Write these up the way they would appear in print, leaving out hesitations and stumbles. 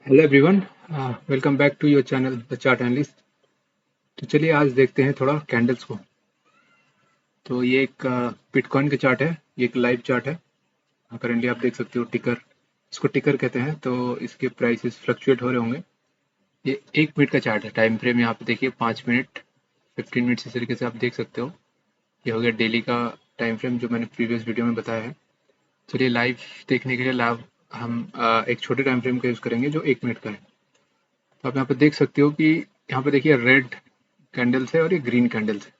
Hello everyone, welcome back to your channel the chart analyst. तो चलिए आज देखते हैं थोड़ा कैंडल्स को। तो ये एक बिटकॉइन का चार्ट है, ये एक लाइव चार्ट है। करेंटली आप देख सकते हो टिकर, इसको टिकर कहते हैं। तो इसके प्राइसेस फ्लक्चुएट हो रहे होंगे। ये 1 मिनट का चार्ट है, टाइम फ्रेम यहाँ पे देखिए 5 मिनट 15 मिनट इस तरीके से आप देख सकते हो। ये हो गया डेली का टाइम फ्रेम जो मैंने प्रीवियस वीडियो में बताया है। चलिए लाइव देखने के लिए लाइव हम एक छोटे टाइम फ्रेम का यूज़ करेंगे जो 1 मिनट का है। तो आप यहाँ पे देख सकते हो कि यहाँ पे देखिए रेड कैंडल्स है और ये ग्रीन कैंडल्स है।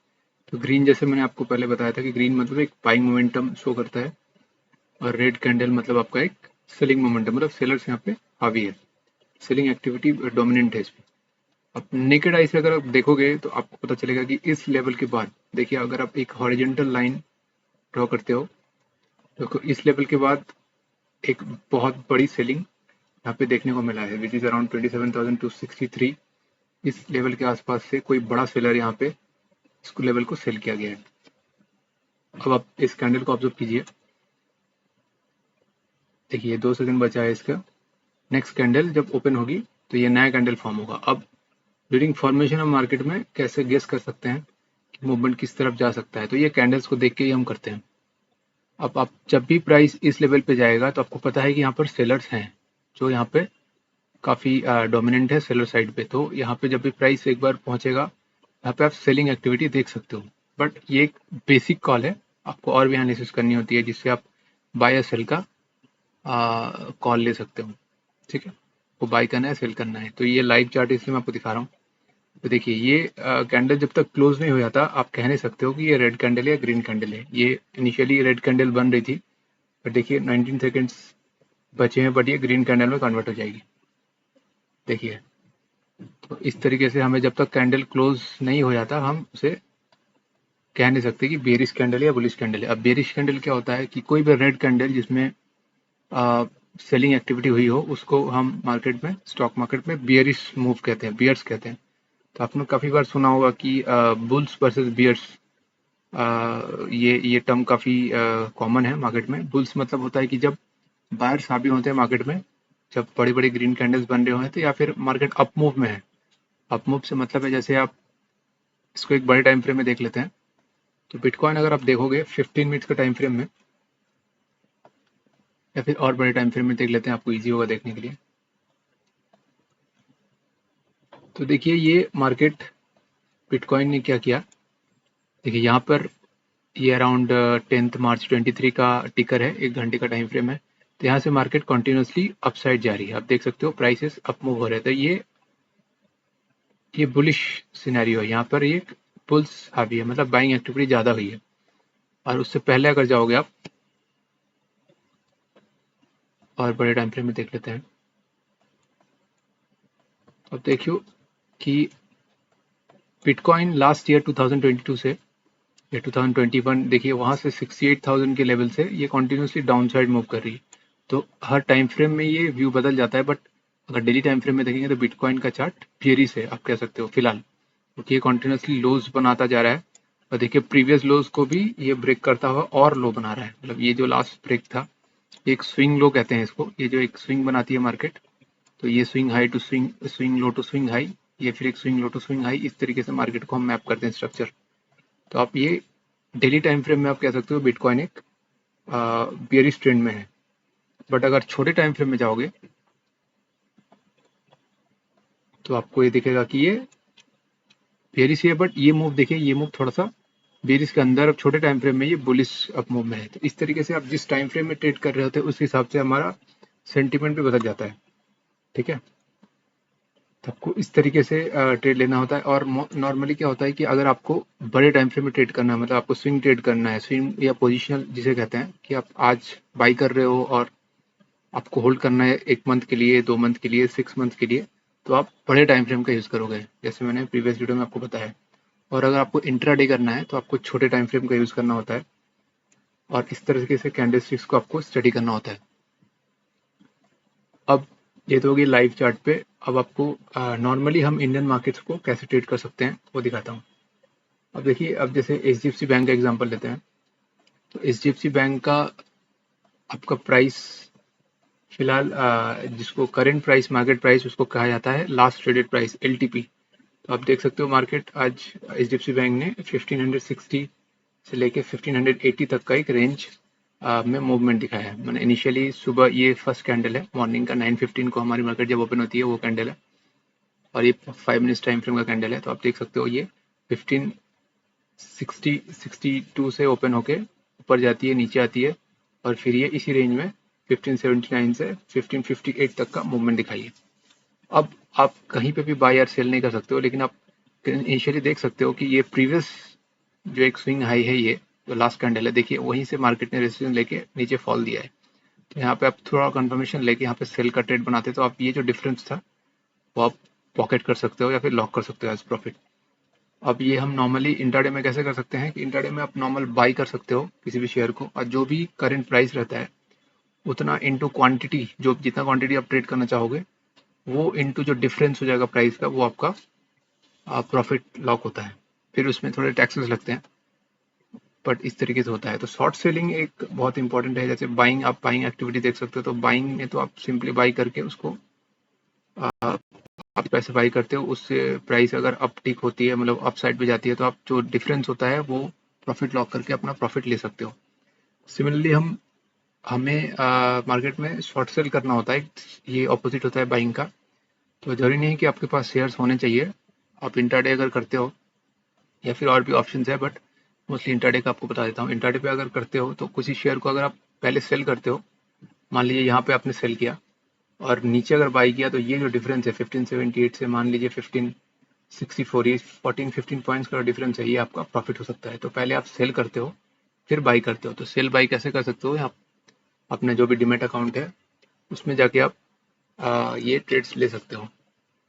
तो ग्रीन जैसे मैंने आपको पहले बताया था कि ग्रीन मतलब एक बाइंग मोमेंटम शो करता है, और रेड कैंडल मतलब आपका एक सेलिंग मोमेंटम, मतलब सेलर्स यहाँ पे हावी है, सेलिंग एक्टिविटी डोमिनेंट है इसमें। अब नेकेड आई से अगर आप देखोगे तो आपको पता चलेगा कि इस लेवल के बाद देखिए, अगर आप एक हॉरिजेंटल लाइन ड्रॉ करते हो तो इस लेवल के बाद एक बहुत बड़ी सेलिंग यहाँ पे देखने को मिला है, विच इज अराउंड 27,263। इस लेवल के आसपास से कोई बड़ा सेलर यहाँ पे इसको लेवल को सेल किया गया है। अब आप इस कैंडल को ऑब्जर्व कीजिए, देखिए 2 सेकंड बचा है इसका। नेक्स्ट कैंडल जब ओपन होगी तो ये नया कैंडल फॉर्म होगा। अब ड्यूरिंग फॉर्मेशन ऑफ मार्केट में कैसे गेस कर सकते हैं कि मूवमेंट किस तरफ जा सकता है, तो ये कैंडल्स को देख के ही हम करते हैं। अब आप जब भी प्राइस इस लेवल पे जाएगा तो आपको पता है कि यहाँ पर सेलर्स हैं जो यहाँ पे काफ़ी डोमिनेंट है सेलर साइड पे। तो यहाँ पे जब भी प्राइस एक बार पहुंचेगा यहाँ पे आप सेलिंग एक्टिविटी देख सकते हो। बट ये एक बेसिक कॉल है, आपको और भी एनालिसिस करनी होती है जिससे आप बाय या सेल का कॉल ले सकते हो। ठीक है, वो बाय करना है सेल करना है। तो ये लाइव चार्ट इसलिए मैं आपको दिखा रहा हूँ। तो देखिए ये कैंडल जब तक क्लोज नहीं हो जाता आप कह नहीं सकते हो कि ये रेड कैंडल है या ग्रीन कैंडल है। ये इनिशियली रेड कैंडल बन रही थी, बट देखिए 19 सेकेंड्स बचे हैं, बट ये ग्रीन कैंडल में कन्वर्ट हो जाएगी। देखिए, तो इस तरीके से हमें जब तक कैंडल क्लोज नहीं हो जाता हम उसे कह नहीं सकते कि बेरिश कैंडल या बुलिश कैंडल है। अब बेरिश कैंडल क्या होता है कि कोई भी रेड कैंडल जिसमें सेलिंग एक्टिविटी हुई हो उसको हम मार्केट में, स्टॉक मार्केट में बियरिश मूव कहते हैं, बियर्स कहते हैं। तो आपने काफ़ी बार सुना होगा कि बुल्स वर्सेस बियर्स, ये टर्म काफ़ी कॉमन है मार्केट में। बुल्स मतलब होता है कि जब बायर्स हावी होते हैं मार्केट में, जब बड़ी बड़ी ग्रीन कैंडल्स बन रहे होते हैं, या फिर मार्केट अप मूव में है। अप मूव से मतलब है, जैसे आप इसको एक बड़े टाइम फ्रेम में देख लेते हैं। तो बिटकॉइन अगर आप देखोगे 15 मिनट्स का टाइम फ्रेम में, या फिर और बड़े टाइम फ्रेम में देख लेते हैं, आपको इजी होगा देखने के लिए। तो देखिए ये मार्केट बिटकॉइन ने क्या किया, देखिए यहाँ पर ये अराउंड 10 मार्च 23 का टिकर है, 1 घंटे का टाइम फ्रेम है। तो यहाँ से मार्केट कंटिन्यूसली अपसाइड जा रही है, आप देख सकते हो प्राइसेस अप मूव हो रहे थे। ये बुलिश सिनेरियो है, यहाँ पर ये पुल्स हावी है, मतलब बाइंग एक्टिविटी ज़्यादा हुई है। और उससे पहले अगर जाओगे आप और बड़े टाइम फ्रेम में देख लेते हैं, अब देखियो कि बिटकॉइन लास्ट ईयर 2022 से या 2021 देखिए, वहां से 68,000 के लेवल से ये कंटिन्यूसली डाउन साइड मूव कर रही है। तो हर टाइम फ्रेम में ये व्यू बदल जाता है, बट अगर डेली टाइम फ्रेम में देखेंगे तो बिटकॉइन का चार्ट बियरिश है, आप कह सकते हो फिलहाल, क्योंकि ये कंटिन्यूसली लोज बनाता जा रहा है। और देखिए प्रीवियस लोज को भी ये ब्रेक करता हुआ और लो बना रहा है। मतलब ये जो लास्ट ब्रेक था, एक स्विंग लो कहते हैं इसको, ये जो एक स्विंग बनाती है मार्केट। तो ये swing high to swing, swing low to swing high, ये फिर एक swing low to swing high, इस तरीके से मार्केट को हम मैप करते हैं स्ट्रक्चर। तो आप ये डेली टाइम फ्रेम में आप कह सकते हो बिटकॉइन एक बियरिश ट्रेंड में है। बट अगर छोटे टाइम फ्रेम में जाओगे तो आपको ये दिखेगा कि ये बेरिश है, बट ये मूव देखिए, ये मूव थोड़ा सा बेरिश के अंदर, अब छोटे टाइम फ्रेम में ये बुलिश अप मूव में है। तो इस तरीके से आप जिस टाइम फ्रेम में ट्रेड कर रहे होते हैं उस हिसाब से हमारा सेंटिमेंट भी बदल जाता है। ठीक है, तो आपको इस तरीके से ट्रेड लेना होता है। और नॉर्मली क्या होता है कि अगर आपको बड़े टाइम फ्रेम में ट्रेड करना है, मतलब आपको स्विंग ट्रेड करना है, स्विंग या पोजिशनल जिसे कहते हैं, कि आप आज बाई कर रहे हो और आपको होल्ड करना है 1 मंथ के लिए, 2 मंथ के लिए, 6 मंथ के लिए, तो आप बड़े टाइम फ्रेम का यूज़ करोगे, जैसे मैंने प्रीवियस वीडियो में आपको बताया। और अगर आपको इंट्राडे करना है तो आपको छोटे टाइम फ्रेम का यूज़ करना होता है, और इस तरीके से कैंडलस्टिक्स को आपको स्टडी करना होता है। अब ये तो होगी लाइव चार्ट पे। अब आपको नॉर्मली हम इंडियन मार्केट्स को कैसे ट्रेड कर सकते हैं वो दिखाता हूँ। अब देखिए, अब जैसे एचडीएफसी बैंक का एग्जांपल लेते हैं। तो एचडीएफसी बैंक का आपका प्राइस फिलहाल जिसको करंट प्राइस, मार्केट प्राइस, उसको कहा जाता है लास्ट ट्रेडेड प्राइस, LTP। तो आप देख सकते हो मार्केट आज HDFC बैंक ने 1560 से लेके 1580 तक का एक रेंज में मूवमेंट दिखाया है। मैंने इनिशियली सुबह, ये फर्स्ट कैंडल है मॉर्निंग का, 9:15 को हमारी मार्केट जब ओपन होती है वो कैंडल है, और ये 5 मिनट्स टाइम फ्रेम का कैंडल है। तो आप देख सकते हो ये 1562 से ओपन होके ऊपर जाती है, नीचे आती है, और फिर ये इसी रेंज में 1579 से 1558 तक का मूवमेंट दिखाई है। अब आप कहीं पे भी बाय और सेल नहीं कर सकते हो, लेकिन आप इनिशियली देख सकते हो कि ये प्रीवियस जो एक स्विंग हाई है, ये जो लास्ट कैंडल है, देखिए वहीं से मार्केट ने रेजिस्टेंस लेके नीचे फॉल दिया है। तो यहाँ पे आप थोड़ा कंफर्मेशन लेके यहाँ पे सेल का ट्रेड बनाते, तो आप ये जो डिफरेंस था वो आप पॉकेट कर सकते हो या फिर लॉक कर सकते हो एज प्रॉफिट। अब ये हम नॉर्मली इंट्राडे में कैसे कर सकते हैं कि इंट्राडे में आप नॉर्मल बाई कर सकते हो किसी भी शेयर को, और जो भी करंट प्राइस रहता है उतना इनटू क्वांटिटी, जो जितना क्वांटिटी आप ट्रेड करना चाहोगे वो इनटू जो डिफरेंस हो जाएगा प्राइस का, वो आपका प्रॉफिट लॉक होता है। फिर उसमें थोड़े टैक्सेस लगते हैं, बट इस तरीके से होता है। तो शॉर्ट सेलिंग एक बहुत इंपॉर्टेंट है। जैसे बाइंग, आप बाइंग एक्टिविटी देख सकते हो, तो बाइंग में तो आप सिंपली बाई करके उसको आप पैसे बाई करते हो, उससे प्राइस अगर अप टिक होती है, मतलब अप साइड पे जाती है, तो आप जो डिफरेंस होता है वो प्रॉफिट लॉक करके अपना प्रॉफिट ले सकते हो। सिमिलरली हमें मार्केट में शॉर्ट सेल करना होता है, ये ऑपोजिट होता है बाइंग का। तो जरूरी नहीं कि आपके पास शेयर्स होने चाहिए। आप इंट्राडे अगर करते हो या फिर और भी ऑप्शन है, बट मोस्टली इंट्राडे का आपको बता देता हूँ। इंट्राडे पे अगर करते हो तो किसी शेयर को अगर आप पहले सेल करते हो, मान लीजिए यहाँ पे आपने सेल किया और नीचे अगर बाई किया, तो ये जो डिफरेंस है 1578 से मान लीजिए 1564, ये 14-15 पॉइंट्स का डिफरेंस है, ये आपका प्रॉफिट हो सकता है। तो पहले आप सेल करते हो फिर बाई करते हो। तो सेल बाई कैसे कर सकते हो, आप अपने जो भी डिमेट अकाउंट है उसमें जाके आप ये ट्रेड्स ले सकते हो।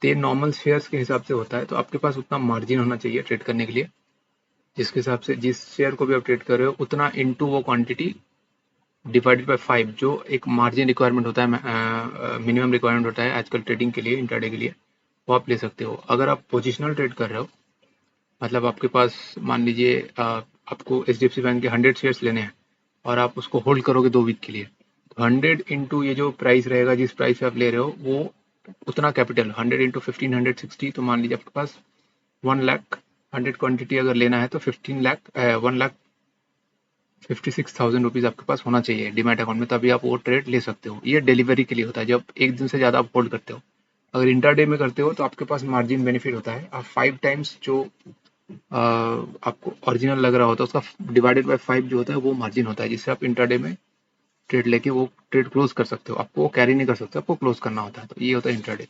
तो ये नॉर्मल शेयर्स के हिसाब से होता है। तो आपके पास उतना मार्जिन होना चाहिए ट्रेड करने के लिए, जिसके हिसाब से जिस शेयर को भी आप ट्रेड कर रहे हो उतना इनटू वो क्वांटिटी डिवाइडेड बाय 5, जो एक मार्जिन रिक्वायरमेंट होता है, मिनिमम रिक्वायरमेंट होता है आजकल ट्रेडिंग के लिए, इंट्राडे के लिए, वो आप ले सकते हो। अगर आप पोजिशनल ट्रेड कर रहे हो, मतलब आपके पास मान लीजिए आपको HDFC बैंक के 100 शेयर्स लेने हैं और आप उसको होल्ड करोगे 2 वीक के लिए, तो 100 इंटू ये जो प्राइस रहेगा, जिस प्राइस पे आप ले रहे हो, वो उतना कैपिटल 100 इंटू 1560, तो मान लीजिए आपके पास 1 लाख 100 क्वांटिटी अगर लेना है, तो 1,56,000 रुपीज़ आपके पास होना चाहिए डिमैट अकाउंट में, तभी आप वो ट्रेड ले सकते हो। ये डिलीवरी के लिए होता है, जब एक दिन से ज़्यादा आप होल्ड करते हो। अगर इंटरडे में करते हो तो आपके पास मार्जिन बेनिफिट होता है। आप 5 टाइम्स जो आपको ओरिजिनल लग रहा होता है उसका डिवाइडेड बाय 5 जो होता है वो मार्जिन होता है, जिससे आप इंटरडे में ट्रेड लेके वो ट्रेड क्लोज कर सकते हो। आपको वो कैरी नहीं कर सकते, आपको क्लोज करना होता है। तो ये होता है इंटरडे।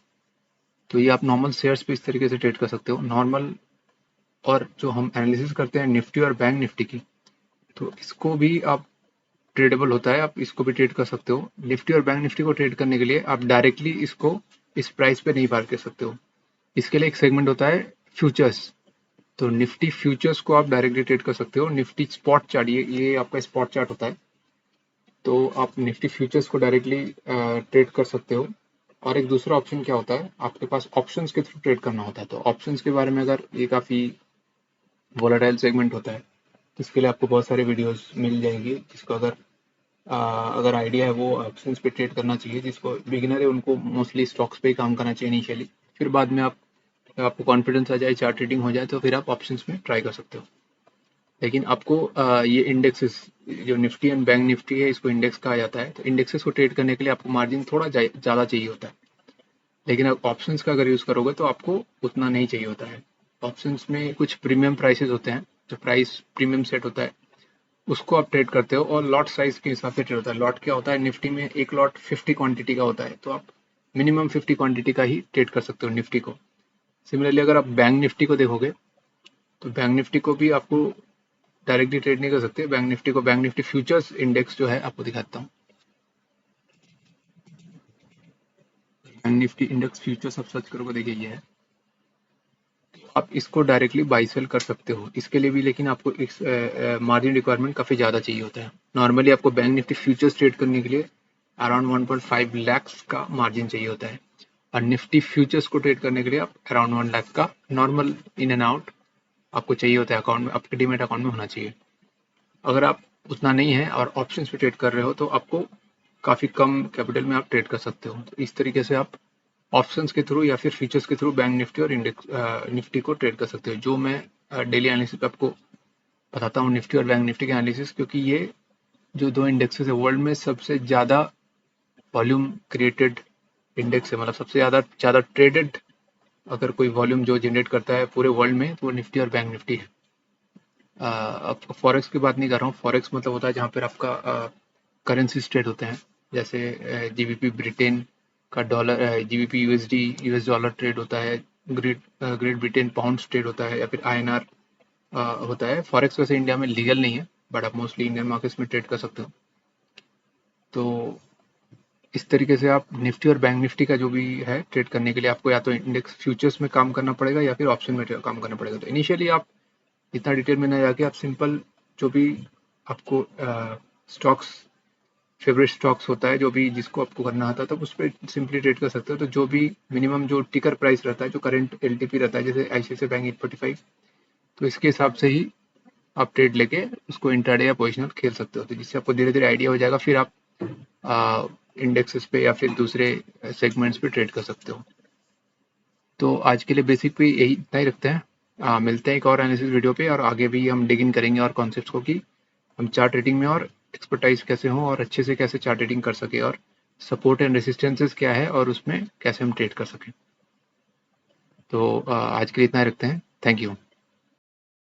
तो ये आप नॉर्मल शेयर्स पे इस तरीके से ट्रेड कर सकते हो नॉर्मल। और जो हम एनालिसिस करते हैं निफ्टी और बैंक निफ्टी की, तो इसको भी आप ट्रेडेबल होता है, आप इसको भी ट्रेड कर सकते हो। निफ्टी और बैंक निफ्टी को ट्रेड करने के लिए आप डायरेक्टली इसको इस प्राइस पे नहीं बाय कर सकते हो। इसके लिए एक सेगमेंट होता है फ्यूचर्स। तो निफ्टी फ्यूचर्स को आप डायरेक्टली ट्रेड कर सकते हो। निफ्टी स्पॉट चार्ट, ये आपका स्पॉट चार्ट होता है, तो आप निफ्टी फ्यूचर्स को डायरेक्टली ट्रेड कर सकते हो। और एक दूसरा ऑप्शन क्या होता है, आपके पास ऑप्शंस के थ्रू ट्रेड करना होता है। तो ऑप्शंस के बारे में, अगर ये काफ़ी वोलेटाइल सेगमेंट होता है, तो इसके लिए आपको बहुत सारे वीडियोस मिल जाएंगे, जिसको अगर आइडिया है वो ऑप्शंस पे ट्रेड करना चाहिए। जिसको बिगिनर है उनको मोस्टली स्टॉक्स पे ही काम करना चाहिए इनिशियली, फिर बाद में आपको कॉन्फिडेंस आ जाए, चार्ट ट्रेडिंग हो जाए, तो फिर आप ऑप्शंस में ट्राई कर सकते हो। लेकिन आपको ये इंडेक्सेस, जो निफ्टी एंड बैंक निफ्टी है, इसको इंडेक्स कहा जाता है। तो इंडेक्सेस को ट्रेड करने के लिए आपको मार्जिन थोड़ा ज़्यादा चाहिए होता है। लेकिन आप ऑप्शंस का अगर यूज़ करोगे तो आपको उतना नहीं चाहिए होता है। ऑप्शंस में कुछ प्रीमियम प्राइसेस होते हैं, जो प्राइस प्रीमियम सेट होता है उसको आप ट्रेड करते हो, और लॉट साइज के हिसाब से ट्रेड होता है। लॉट क्या होता है, निफ्टी में एक लॉट 50 क्वांटिटी का होता है, तो आप मिनिमम 50 क्वांटिटी का ही ट्रेड कर सकते हो निफ्टी को। सिमिलरली अगर आप बैंक निफ्टी को देखोगे, तो बैंक निफ्टी को भी आपको डायरेक्टली ट्रेड नहीं कर सकते। बैंक निफ्टी को, बैंक निफ्टी फ्यूचर्स इंडेक्स जो है आपको दिखाता हूँ। बैंक निफ्टी इंडेक्स फ्यूचर्स आप सर्च करोगे, देखिए ये है। आप इसको डायरेक्टली बाई सेल कर सकते हो। इसके लिए भी लेकिन आपको मार्जिन रिक्वायरमेंट काफ़ी ज़्यादा चाहिए होता है। नॉर्मली आपको बैंक निफ्टी फ्यूचर्स ट्रेड करने के लिए अराउंड 1.5 लाख का मार्जिन चाहिए होता है, और निफ्टी फ्यूचर्स को ट्रेड करने के लिए आप अराउंड 1 लाख का नॉर्मल इन एंड आउट आपको चाहिए होता है, अकाउंट में, आपके डीमेट अकाउंट में होना चाहिए। अगर आप उतना नहीं है और ऑप्शंस पे ट्रेड कर रहे हो, तो आपको काफ़ी कम कैपिटल में आप ट्रेड कर सकते हो। तो इस तरीके से आप ऑप्शंस के थ्रू या फिर फ्यूचर्स के थ्रू बैंक निफ्टी और इंडेक्स निफ्टी को ट्रेड कर सकते हो। जो मैं डेली एनालिसिस पे आपको बताता हूँ निफ्टी और बैंक निफ्टी के एनालिसिस, क्योंकि ये जो दो इंडेक्सेस है वर्ल्ड में सबसे ज़्यादा वॉल्यूम क्रिएटेड इंडेक्स है, मतलब सबसे ज़्यादा ज़्यादा ट्रेडेड अगर कोई वॉल्यूम जो जनरेट करता है पूरे वर्ल्ड में तो वो निफ्टी और बैंक निफ्टी है। अब फॉरेक्स की बात नहीं कर रहा हूँ। फॉरेक्स मतलब होता है जहाँ पर आपका करेंसी ट्रेड होते हैं, जैसे जीबीपी ब्रिटेन का dollar, GBP USD US dollar trade होता है, ग्रेट ब्रिटेन पाउंड ट्रेड होता है, या फिर आईएनआर होता है। फॉरेक्स वैसे इंडिया में लीगल नहीं है, बट आप मोस्टली इंडियन मार्केट्स में ट्रेड कर सकते हो। तो इस तरीके से आप निफ्टी और बैंक निफ्टी का जो भी है ट्रेड करने के लिए आपको या तो इंडेक्स फ्यूचर्स में काम करना पड़ेगा या फिर ऑप्शन में काम करना पड़ेगा। तो इनिशियली आप इतना डिटेल में ना जाके आप सिंपल जो भी आपको स्टॉक्स फेवरेट स्टॉक्स होता है, जो भी जिसको आपको करना आता है, तो उस पर सिंपली ट्रेड कर सकते हो। तो जो भी मिनिमम जो टिकर प्राइस रहता है, जो करंट एलटीपी रहता है, जैसे आईसीआईसीआई बैंक 845, तो इसके हिसाब से ही आप ट्रेड लेके उसको इंट्राडे या पोजिशनल खेल सकते हो। तो जिससे आपको धीरे धीरे आइडिया हो जाएगा, फिर आप इंडेक्सेस पे या फिर दूसरे सेगमेंट्स पे ट्रेड कर सकते हो। तो आज के लिए बेसिक पे यही इतना ही रखते हैं। मिलते हैं एक और एनालिसिस वीडियो पे, और आगे भी हम डिग इन करेंगे और कॉन्सेप्ट्स को कि हम चार्ट रेटिंग में और एक्सपर्टाइज कैसे हों और अच्छे से कैसे चार्ट रेटिंग कर सके, और सपोर्ट एंड रेसिस्टेंसेस क्या है और उसमें कैसे हम ट्रेड कर सकें। तो आज के लिए इतना ही रखते हैं। Thank you.